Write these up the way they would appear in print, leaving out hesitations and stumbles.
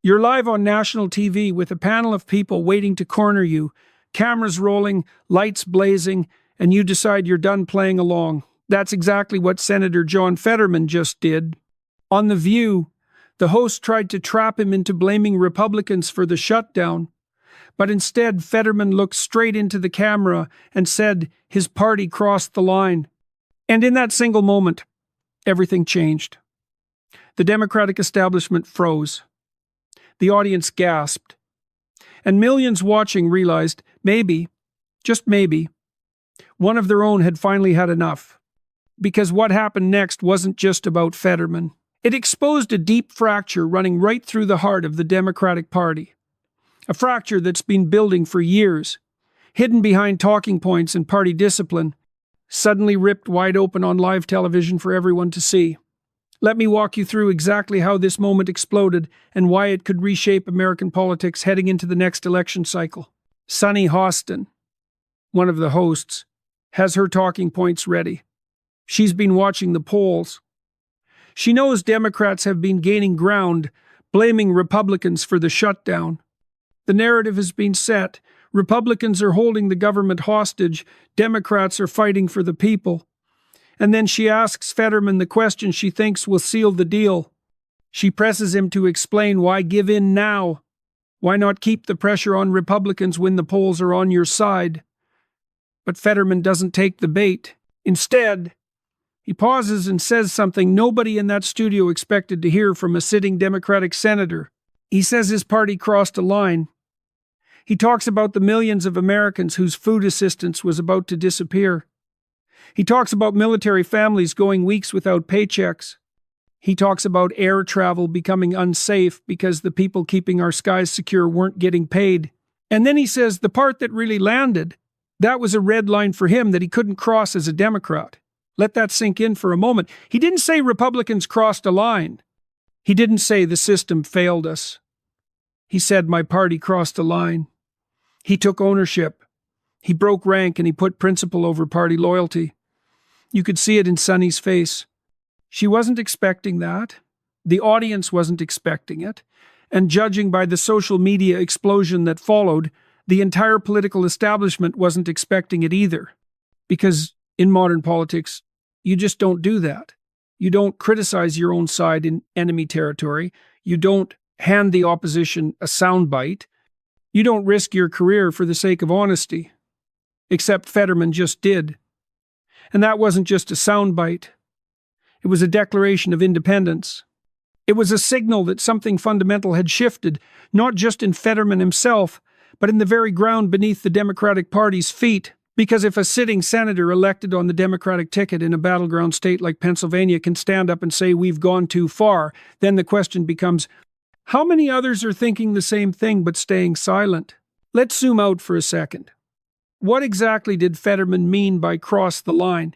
You're live on national TV with a panel of people waiting to corner you, cameras rolling, lights blazing, and you decide you're done playing along. That's exactly what Senator John Fetterman just did. On The View, the host tried to trap him into blaming Republicans for the shutdown, but instead Fetterman looked straight into the camera and said his party crossed the line. And in that single moment, everything changed. The Democratic establishment froze. The audience gasped. And millions watching realized maybe, just maybe, one of their own had finally had enough. Because what happened next wasn't just about Fetterman. It exposed a deep fracture running right through the heart of the Democratic Party. A fracture that's been building for years, hidden behind talking points and party discipline, suddenly ripped wide open on live television for everyone to see. Let me walk you through exactly how this moment exploded and why it could reshape American politics heading into the next election cycle. Sunny Hostin, one of the hosts, has her talking points ready. She's been watching the polls. She knows Democrats have been gaining ground, blaming Republicans for the shutdown. The narrative has been set. Republicans are holding the government hostage. Democrats are fighting for the people. And then she asks Fetterman the question she thinks will seal the deal. She presses him to explain why give in now. Why not keep the pressure on Republicans when the polls are on your side? But Fetterman doesn't take the bait. Instead, he pauses and says something nobody in that studio expected to hear from a sitting Democratic senator. He says his party crossed a line. He talks about the millions of Americans whose food assistance was about to disappear. He talks about military families going weeks without paychecks. He talks about air travel becoming unsafe because the people keeping our skies secure weren't getting paid. And then he says the part that really landed, that was a red line for him that he couldn't cross as a Democrat. Let that sink in for a moment. He didn't say Republicans crossed a line. He didn't say the system failed us. He said my party crossed a line. He took ownership. He broke rank and he put principle over party loyalty. You could see it in Sunny's face. She wasn't expecting that. The audience wasn't expecting it. And judging by the social media explosion that followed, the entire political establishment wasn't expecting it either. Because in modern politics, you just don't do that. You don't criticize your own side in enemy territory. You don't hand the opposition a soundbite. You don't risk your career for the sake of honesty. Except Fetterman just did. And that wasn't just a soundbite. It was a declaration of independence. It was a signal that something fundamental had shifted, not just in Fetterman himself, but in the very ground beneath the Democratic Party's feet. Because if a sitting senator elected on the Democratic ticket in a battleground state like Pennsylvania can stand up and say we've gone too far, then the question becomes, how many others are thinking the same thing but staying silent? Let's zoom out for a second. What exactly did Fetterman mean by cross the line?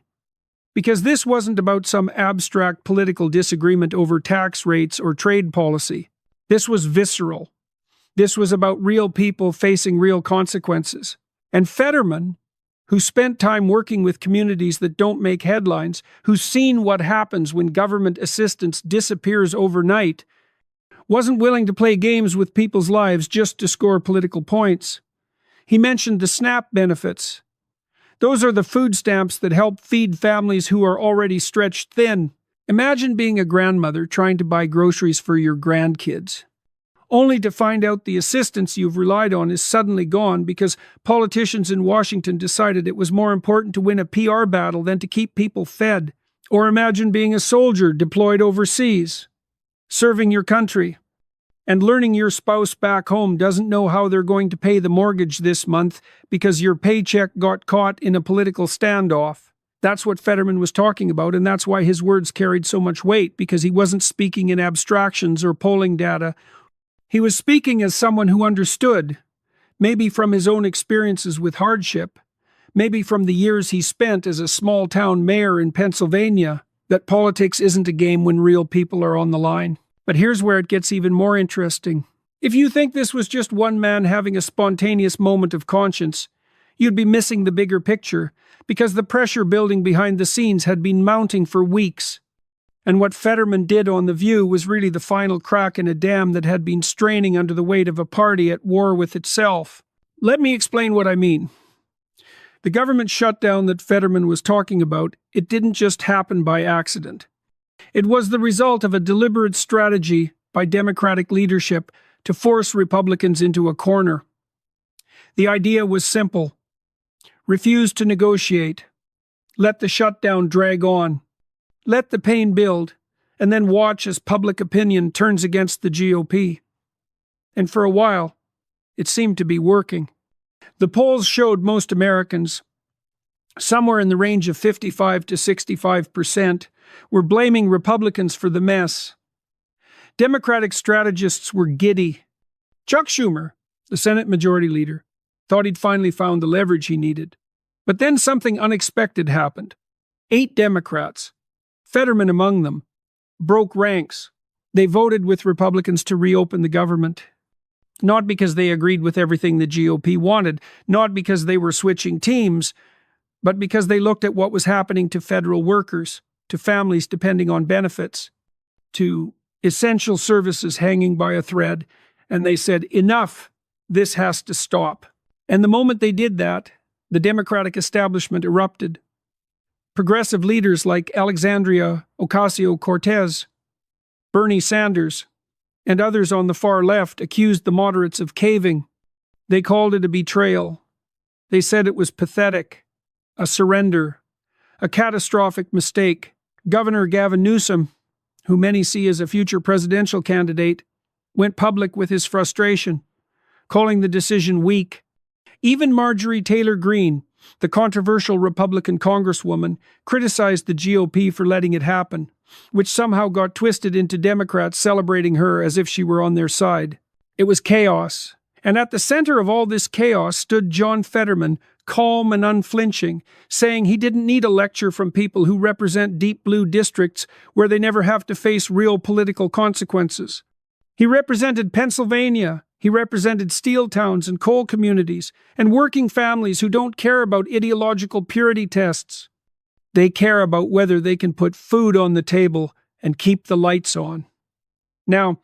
Because this wasn't about some abstract political disagreement over tax rates or trade policy. This was visceral. This was about real people facing real consequences. And Fetterman, who spent time working with communities that don't make headlines, who's seen what happens when government assistance disappears overnight, wasn't willing to play games with people's lives just to score political points. He mentioned the SNAP benefits. Those are the food stamps that help feed families who are already stretched thin. Imagine being a grandmother trying to buy groceries for your grandkids, only to find out the assistance you've relied on is suddenly gone because politicians in Washington decided it was more important to win a PR battle than to keep people fed. Or imagine being a soldier deployed overseas, serving your country, and learning your spouse back home doesn't know how they're going to pay the mortgage this month because your paycheck got caught in a political standoff. That's what Fetterman was talking about, and that's why his words carried so much weight, because he wasn't speaking in abstractions or polling data. He was speaking as someone who understood, maybe from his own experiences with hardship, maybe from the years he spent as a small-town mayor in Pennsylvania, that politics isn't a game when real people are on the line. But here's where it gets even more interesting. If you think this was just one man having a spontaneous moment of conscience, you'd be missing the bigger picture, because the pressure building behind the scenes had been mounting for weeks. And what Fetterman did on The View was really the final crack in a dam that had been straining under the weight of a party at war with itself. Let me explain what I mean. The government shutdown that Fetterman was talking about, it didn't just happen by accident. It was the result of a deliberate strategy by Democratic leadership to force Republicans into a corner. The idea was simple. Refuse to negotiate. Let the shutdown drag on. Let the pain build, and then watch as public opinion turns against the GOP. And for a while, it seemed to be working. The polls showed most Americans, somewhere in the range of 55 to 65%, were blaming Republicans for the mess. Democratic strategists were giddy. Chuck Schumer, the Senate Majority Leader, thought he'd finally found the leverage he needed. But then something unexpected happened. 8 Democrats, Fetterman among them, broke ranks. They voted with Republicans to reopen the government. Not because they agreed with everything the GOP wanted, not because they were switching teams, but because they looked at what was happening to federal workers, to families depending on benefits, to essential services hanging by a thread, and they said, enough, this has to stop. And the moment they did that, the Democratic establishment erupted. Progressive leaders like Alexandria Ocasio-Cortez, Bernie Sanders, and others on the far left accused the moderates of caving. They called it a betrayal. They said it was pathetic, a surrender, a catastrophic mistake. Governor Gavin Newsom, who many see as a future presidential candidate, went public with his frustration, calling the decision weak. Even Marjorie Taylor Greene, the controversial Republican congresswoman, criticized the GOP for letting it happen, which somehow got twisted into Democrats celebrating her as if she were on their side. It was chaos. And at the center of all this chaos stood John Fetterman, calm and unflinching, saying he didn't need a lecture from people who represent deep blue districts where they never have to face real political consequences. He represented Pennsylvania. He represented steel towns and coal communities and working families who don't care about ideological purity tests. They care about whether they can put food on the table and keep the lights on. Now,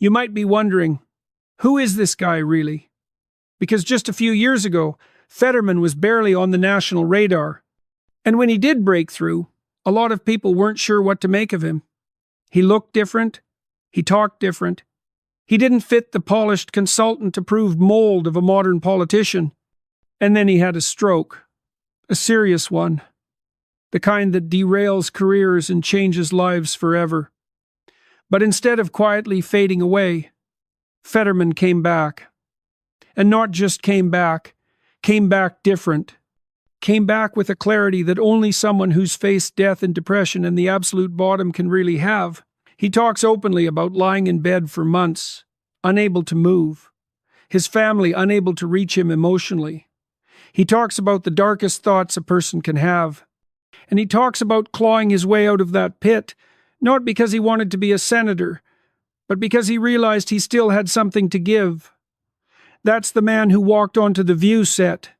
you might be wondering, who is this guy really? Because just a few years ago, Fetterman was barely on the national radar. And when he did break through, a lot of people weren't sure what to make of him. He looked different. He talked different. He didn't fit the polished consultant-approved mold of a modern politician. And then he had a stroke. A serious one. The kind that derails careers and changes lives forever. But instead of quietly fading away, Fetterman came back. And not just came back different. Came back with a clarity that only someone who's faced death and depression and the absolute bottom can really have. He talks openly about lying in bed for months, unable to move. His family unable to reach him emotionally. He talks about the darkest thoughts a person can have. And he talks about clawing his way out of that pit, not because he wanted to be a senator, but because he realized he still had something to give. That's the man who walked onto the View set.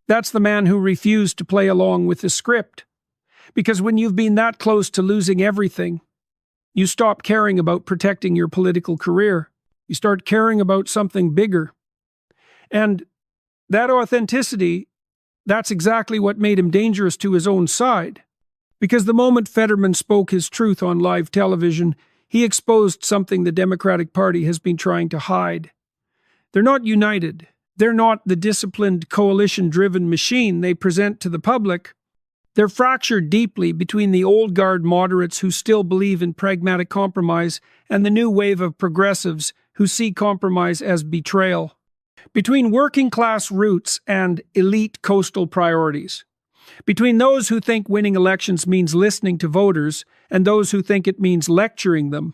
That's the man who refused to play along with the script. Because when you've been that close to losing everything, you stop caring about protecting your political career. You start caring about something bigger. And that authenticity, that's exactly what made him dangerous to his own side. Because the moment Fetterman spoke his truth on live television, he exposed something the Democratic Party has been trying to hide. They're not united. They're not the disciplined, coalition-driven machine they present to the public. They're fractured deeply between the old guard moderates who still believe in pragmatic compromise and the new wave of progressives who see compromise as betrayal. Between working-class roots and elite coastal priorities. Between those who think winning elections means listening to voters and those who think it means lecturing them.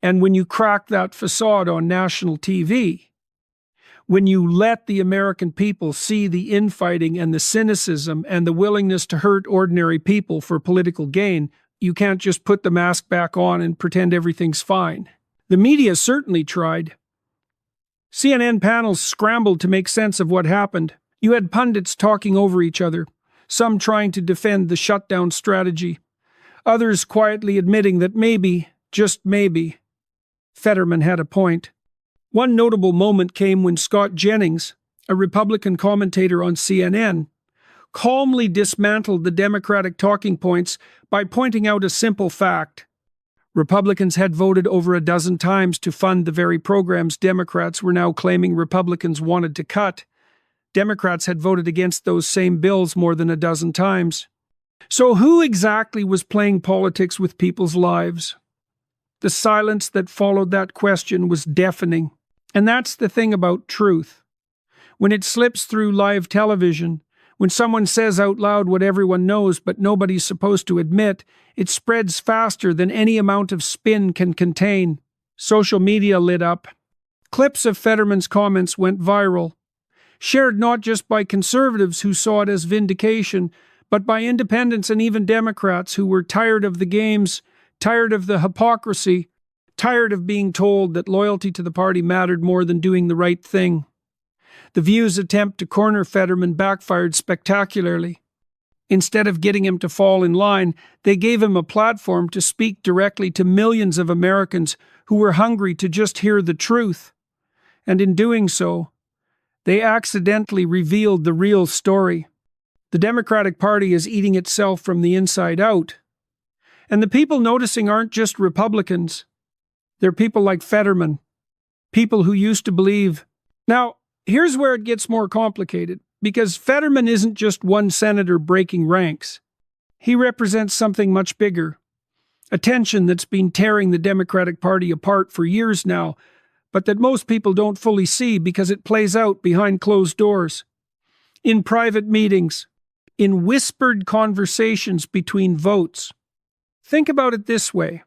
And when you crack that facade on national TV, when you let the American people see the infighting and the cynicism and the willingness to hurt ordinary people for political gain, you can't just put the mask back on and pretend everything's fine. The media certainly tried. CNN panels scrambled to make sense of what happened. You had pundits talking over each other, some trying to defend the shutdown strategy, others quietly admitting that maybe, just maybe, Fetterman had a point. One notable moment came when Scott Jennings, a Republican commentator on CNN, calmly dismantled the Democratic talking points by pointing out a simple fact. Republicans had voted over a dozen times to fund the very programs Democrats were now claiming Republicans wanted to cut. Democrats had voted against those same bills more than a dozen times. So who exactly was playing politics with people's lives? The silence that followed that question was deafening. And that's the thing about truth. When it slips through live television, when someone says out loud what everyone knows but nobody's supposed to admit, it spreads faster than any amount of spin can contain. Social media lit up. Clips of Fetterman's comments went viral, shared not just by conservatives who saw it as vindication, but by independents and even Democrats who were tired of the games, tired of the hypocrisy, tired of being told that loyalty to the party mattered more than doing the right thing. The View's attempt to corner Fetterman backfired spectacularly. Instead of getting him to fall in line, they gave him a platform to speak directly to millions of Americans who were hungry to just hear the truth. And in doing so, they accidentally revealed the real story. The Democratic Party is eating itself from the inside out. And the people noticing aren't just Republicans. They're people like Fetterman, people who used to believe. Now, here's where it gets more complicated, because Fetterman isn't just one senator breaking ranks. He represents something much bigger, a tension that's been tearing the Democratic Party apart for years now, but that most people don't fully see because it plays out behind closed doors, in private meetings, in whispered conversations between votes. Think about it this way.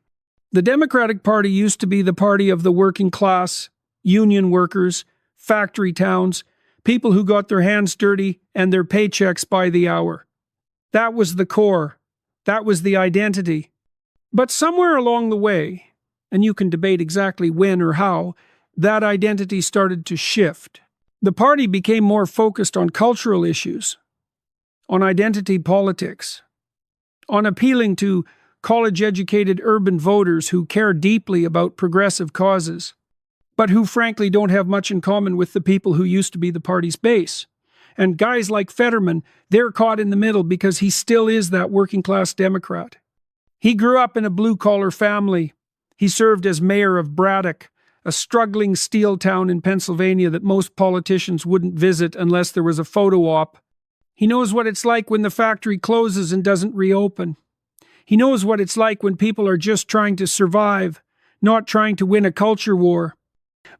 The Democratic Party used to be the party of the working class, union workers, factory towns, people who got their hands dirty and their paychecks by the hour. That was the core. That was the identity. But somewhere along the way, and you can debate exactly when or how, that identity started to shift. The party became more focused on cultural issues, on identity politics, on appealing to college-educated urban voters who care deeply about progressive causes, but who frankly don't have much in common with the people who used to be the party's base. And guys like Fetterman, they're caught in the middle because he still is that working-class Democrat. He grew up in a blue-collar family. He served as mayor of Braddock, a struggling steel town in Pennsylvania that most politicians wouldn't visit unless there was a photo op. He knows what it's like when the factory closes and doesn't reopen. He knows what it's like when people are just trying to survive, not trying to win a culture war.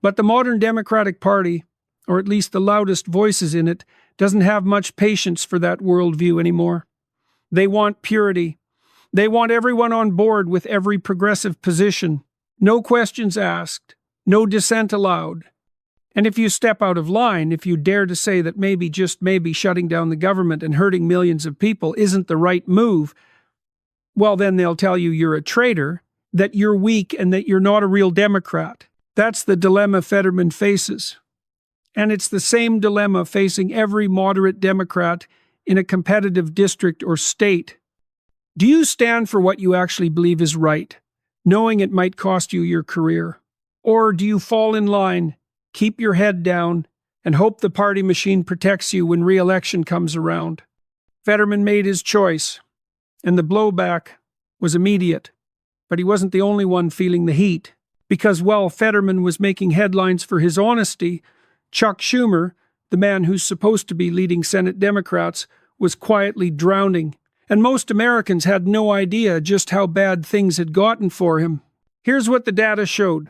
But the modern Democratic Party, or at least the loudest voices in it, doesn't have much patience for that worldview anymore. They want purity. They want everyone on board with every progressive position. No questions asked. No dissent allowed. And if you step out of line, if you dare to say that maybe, just maybe, shutting down the government and hurting millions of people isn't the right move, well, then they'll tell you you're a traitor, that you're weak, and that you're not a real Democrat. That's the dilemma Fetterman faces. And it's the same dilemma facing every moderate Democrat in a competitive district or state. Do you stand for what you actually believe is right, knowing it might cost you your career? Or do you fall in line, keep your head down, and hope the party machine protects you when re-election comes around? Fetterman made his choice, and the blowback was immediate. But he wasn't the only one feeling the heat. Because while Fetterman was making headlines for his honesty, Chuck Schumer, the man who's supposed to be leading Senate Democrats, was quietly drowning. And most Americans had no idea just how bad things had gotten for him. Here's what the data showed.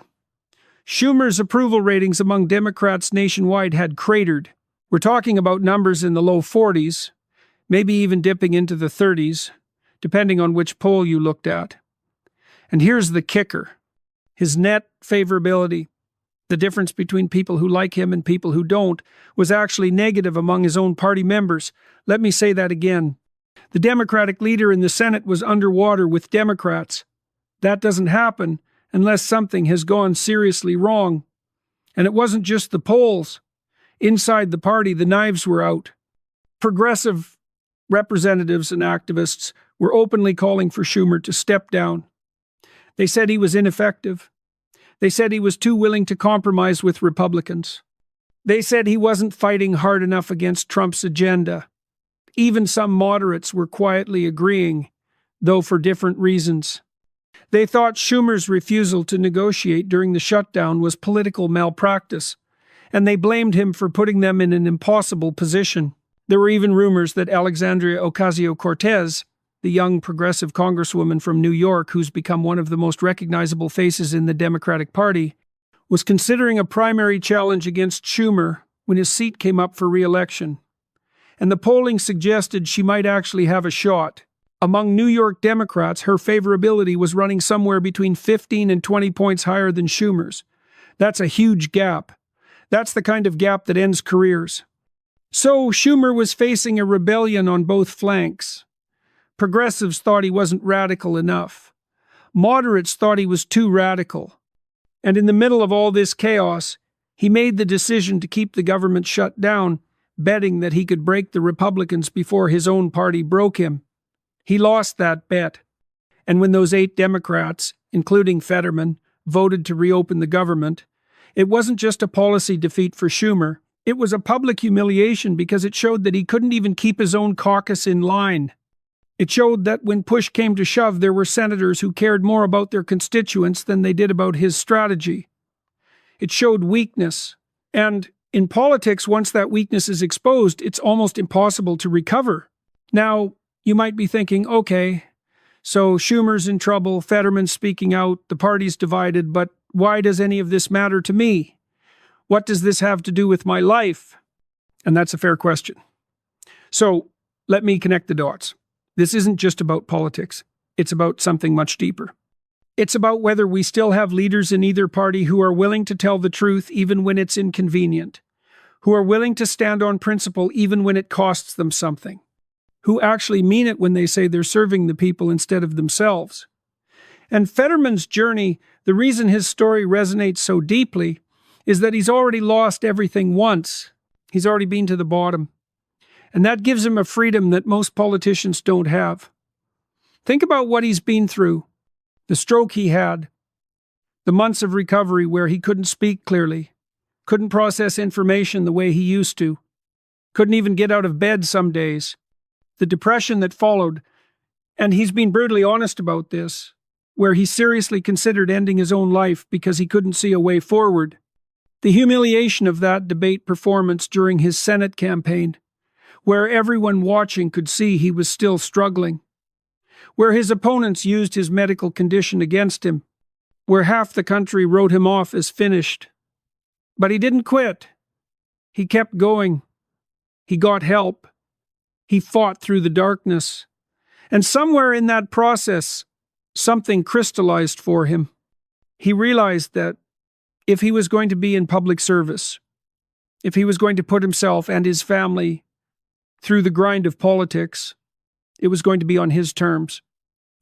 Schumer's approval ratings among Democrats nationwide had cratered. We're talking about numbers in the low 40s, maybe even dipping into the 30s, depending on which poll you looked at. And here's the kicker. His net favorability, the difference between people who like him and people who don't, was actually negative among his own party members. Let me say that again. The Democratic leader in the Senate was underwater with Democrats. That doesn't happen unless something has gone seriously wrong. And it wasn't just the polls. Inside the party, the knives were out. Progressive representatives and activists were openly calling for Schumer to step down. They said he was ineffective. They said he was too willing to compromise with Republicans. They said he wasn't fighting hard enough against Trump's agenda. Even some moderates were quietly agreeing, though for different reasons. They thought Schumer's refusal to negotiate during the shutdown was political malpractice, and they blamed him for putting them in an impossible position. There were even rumors that Alexandria Ocasio-Cortez, the young progressive congresswoman from New York who's become one of the most recognizable faces in the Democratic Party, was considering a primary challenge against Schumer when his seat came up for re-election. And the polling suggested she might actually have a shot. Among New York Democrats, her favorability was running somewhere between 15 and 20 points higher than Schumer's. That's a huge gap. That's the kind of gap that ends careers. So Schumer was facing a rebellion on both flanks. Progressives thought he wasn't radical enough. Moderates thought he was too radical. And in the middle of all this chaos, he made the decision to keep the government shut down, betting that he could break the Republicans before his own party broke him. He lost that bet. And when those 8 Democrats, including Fetterman, voted to reopen the government, it wasn't just a policy defeat for Schumer. It was a public humiliation because it showed that he couldn't even keep his own caucus in line. It showed that when push came to shove, there were senators who cared more about their constituents than they did about his strategy. It showed weakness. And in politics, once that weakness is exposed, it's almost impossible to recover. Now, you might be thinking, okay, so Schumer's in trouble, Fetterman's speaking out, the party's divided, but why does any of this matter to me? What does this have to do with my life? And that's a fair question. So let me connect the dots. This isn't just about politics. It's about something much deeper. It's about whether we still have leaders in either party who are willing to tell the truth even when it's inconvenient, who are willing to stand on principle even when it costs them something, who actually mean it when they say they're serving the people instead of themselves. And Fetterman's journey, the reason his story resonates so deeply, is that he's already lost everything once. He's already been to the bottom. And that gives him a freedom that most politicians don't have. Think about what he's been through. The stroke he had. The months of recovery where he couldn't speak clearly. Couldn't process information the way he used to. Couldn't even get out of bed some days. The depression that followed. And he's been brutally honest about this, where he seriously considered ending his own life because he couldn't see a way forward. The humiliation of that debate performance during his Senate campaign, where everyone watching could see he was still struggling, where his opponents used his medical condition against him, where half the country wrote him off as finished. But he didn't quit. He kept going. He got help. He fought through the darkness. And somewhere in that process, something crystallized for him. He realized that if he was going to be in public service, if he was going to put himself and his family through the grind of politics, it was going to be on his terms.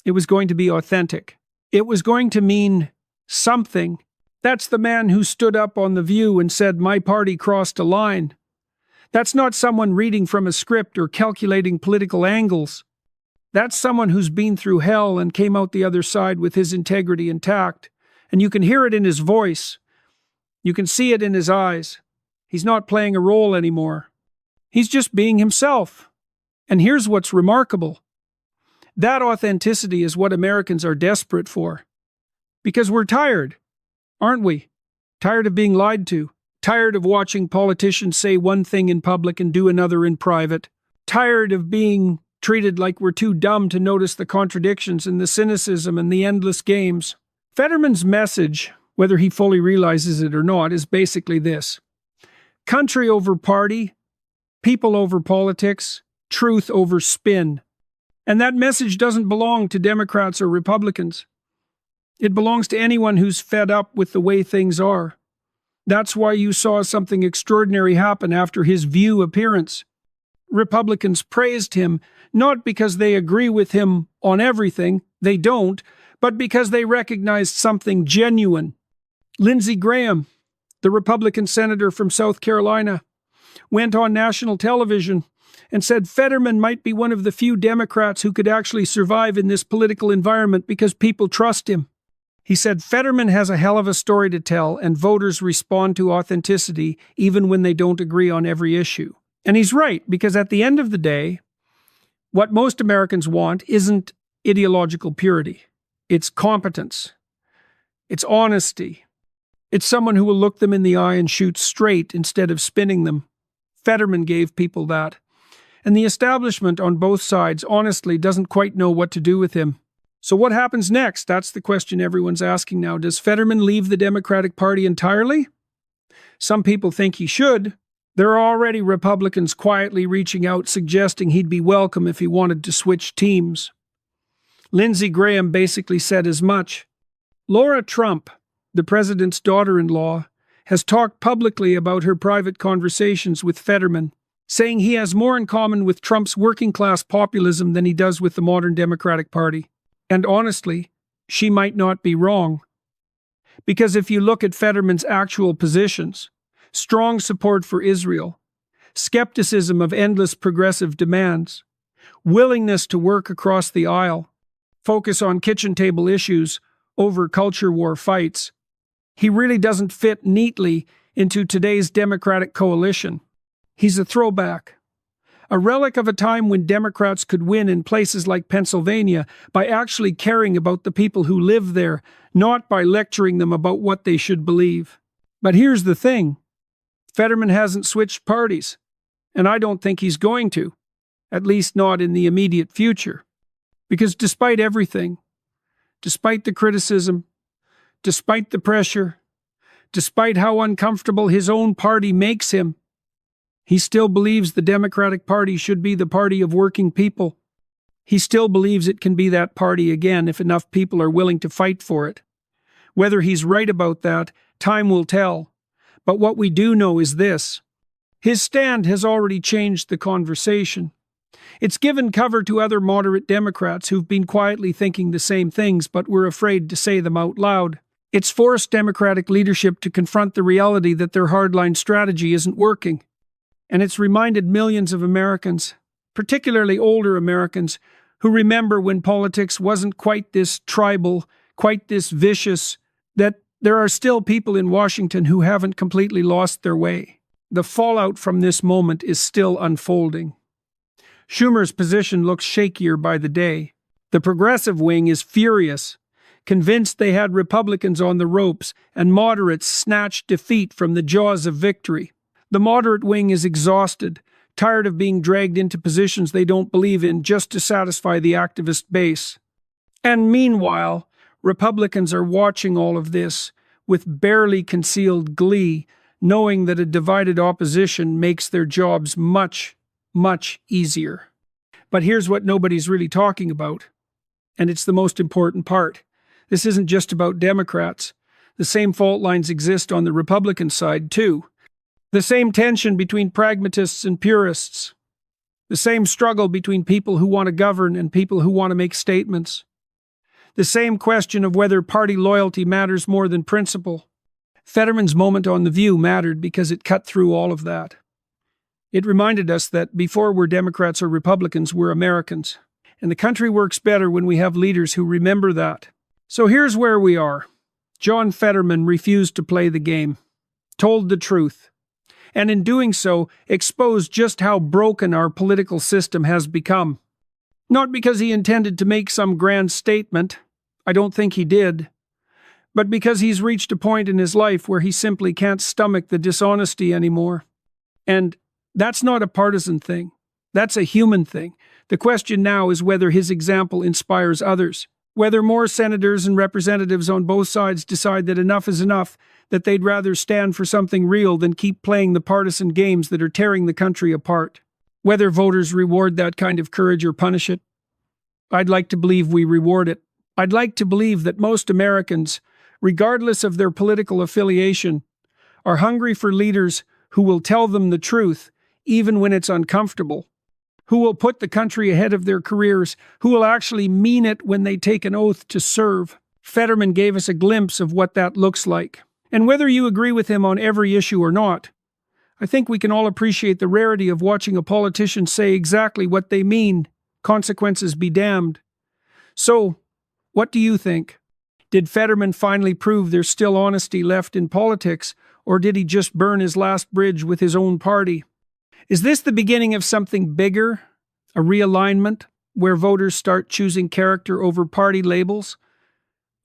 It was going to be authentic. It was going to mean something. That's the man who stood up on The View and said, "My party crossed a line." That's not someone reading from a script or calculating political angles. That's someone who's been through hell and came out the other side with his integrity intact. And you can hear it in his voice. You can see it in his eyes. He's not playing a role anymore. He's just being himself. And here's what's remarkable. That authenticity is what Americans are desperate for. Because we're tired, aren't we? Tired of being lied to. Tired of watching politicians say one thing in public and do another in private. Tired of being treated like we're too dumb to notice the contradictions and the cynicism and the endless games. Fetterman's message, whether he fully realizes it or not, is basically this: country over party, people over politics, truth over spin. And that message doesn't belong to Democrats or Republicans. It belongs to anyone who's fed up with the way things are. That's why you saw something extraordinary happen after his View appearance. Republicans praised him, not because they agree with him on everything, they don't, but because they recognized something genuine. Lindsey Graham, the Republican senator from South Carolina, went on national television and said Fetterman might be one of the few Democrats who could actually survive in this political environment because people trust him. He said Fetterman has a hell of a story to tell, and voters respond to authenticity even when they don't agree on every issue. And he's right, because at the end of the day, what most Americans want isn't ideological purity. It's competence. It's honesty. It's someone who will look them in the eye and shoot straight instead of spinning them. Fetterman gave people that. And the establishment on both sides honestly doesn't quite know what to do with him. So what happens next? That's the question everyone's asking now. Does Fetterman leave the Democratic Party entirely? Some people think he should. There are already Republicans quietly reaching out suggesting he'd be welcome if he wanted to switch teams. Lindsey Graham basically said as much. Laura Trump, the president's daughter-in-law, has talked publicly about her private conversations with Fetterman, saying he has more in common with Trump's working-class populism than he does with the modern Democratic Party. And honestly, she might not be wrong. Because if you look at Fetterman's actual positions, strong support for Israel, skepticism of endless progressive demands, willingness to work across the aisle, focus on kitchen table issues over culture war fights, he really doesn't fit neatly into today's Democratic coalition. He's a throwback. A relic of a time when Democrats could win in places like Pennsylvania by actually caring about the people who live there, not by lecturing them about what they should believe. But here's the thing. Fetterman hasn't switched parties, and I don't think he's going to, at least not in the immediate future. Because despite everything, despite the criticism, despite the pressure, despite how uncomfortable his own party makes him, he still believes the Democratic Party should be the party of working people. He still believes it can be that party again if enough people are willing to fight for it. Whether he's right about that, time will tell. But what we do know is this. His stand has already changed the conversation. It's given cover to other moderate Democrats who've been quietly thinking the same things but were afraid to say them out loud. It's forced Democratic leadership to confront the reality that their hardline strategy isn't working. And it's reminded millions of Americans, particularly older Americans, who remember when politics wasn't quite this tribal, quite this vicious, that there are still people in Washington who haven't completely lost their way. The fallout from this moment is still unfolding. Schumer's position looks shakier by the day. The progressive wing is furious, convinced they had Republicans on the ropes, and moderates snatched defeat from the jaws of victory. The moderate wing is exhausted, tired of being dragged into positions they don't believe in just to satisfy the activist base. And meanwhile, Republicans are watching all of this with barely concealed glee, knowing that a divided opposition makes their jobs much, much easier. But here's what nobody's really talking about, and it's the most important part. This isn't just about Democrats. The same fault lines exist on the Republican side, too. The same tension between pragmatists and purists. The same struggle between people who want to govern and people who want to make statements. The same question of whether party loyalty matters more than principle. Fetterman's moment on The View mattered because it cut through all of that. It reminded us that before we're Democrats or Republicans, we're Americans. And the country works better when we have leaders who remember that. So here's where we are. John Fetterman refused to play the game, told the truth, and in doing so, exposed just how broken our political system has become. Not because he intended to make some grand statement, I don't think he did, but because he's reached a point in his life where he simply can't stomach the dishonesty anymore. And that's not a partisan thing. That's a human thing. The question now is whether his example inspires others. Whether more senators and representatives on both sides decide that enough is enough, that they'd rather stand for something real than keep playing the partisan games that are tearing the country apart. Whether voters reward that kind of courage or punish it. I'd like to believe we reward it. I'd like to believe that most Americans, regardless of their political affiliation, are hungry for leaders who will tell them the truth, even when it's uncomfortable. Who will put the country ahead of their careers, who will actually mean it when they take an oath to serve. Fetterman gave us a glimpse of what that looks like. And whether you agree with him on every issue or not, I think we can all appreciate the rarity of watching a politician say exactly what they mean. Consequences be damned. So, what do you think? Did Fetterman finally prove there's still honesty left in politics, or did he just burn his last bridge with his own party? Is this the beginning of something bigger? A realignment, where voters start choosing character over party labels?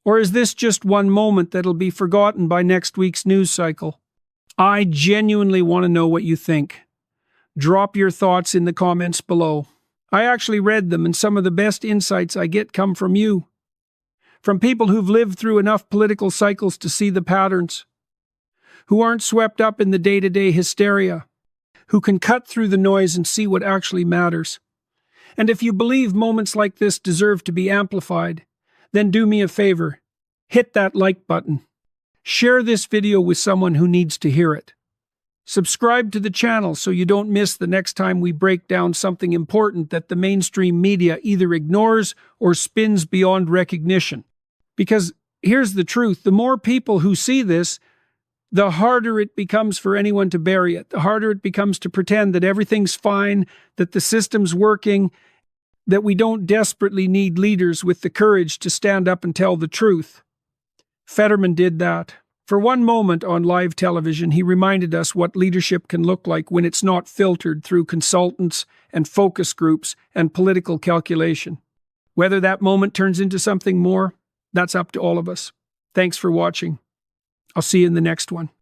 Or is this just one moment that'll be forgotten by next week's news cycle? I genuinely want to know what you think. Drop your thoughts in the comments below. I actually read them, and some of the best insights I get come from you. From people who've lived through enough political cycles to see the patterns, who aren't swept up in the day-to-day hysteria, who can cut through the noise and see what actually matters. And if you believe moments like this deserve to be amplified, then do me a favor, hit that like button. Share this video with someone who needs to hear it. Subscribe to the channel so you don't miss the next time we break down something important that the mainstream media either ignores or spins beyond recognition. Because here's the truth, the more people who see this, the harder it becomes for anyone to bury it. The harder it becomes to pretend that everything's fine, that the system's working, that we don't desperately need leaders with the courage to stand up and tell the truth. Fetterman did that. For one moment on live television, he reminded us what leadership can look like when it's not filtered through consultants and focus groups and political calculation. Whether that moment turns into something more, that's up to all of us. Thanks for watching. I'll see you in the next one.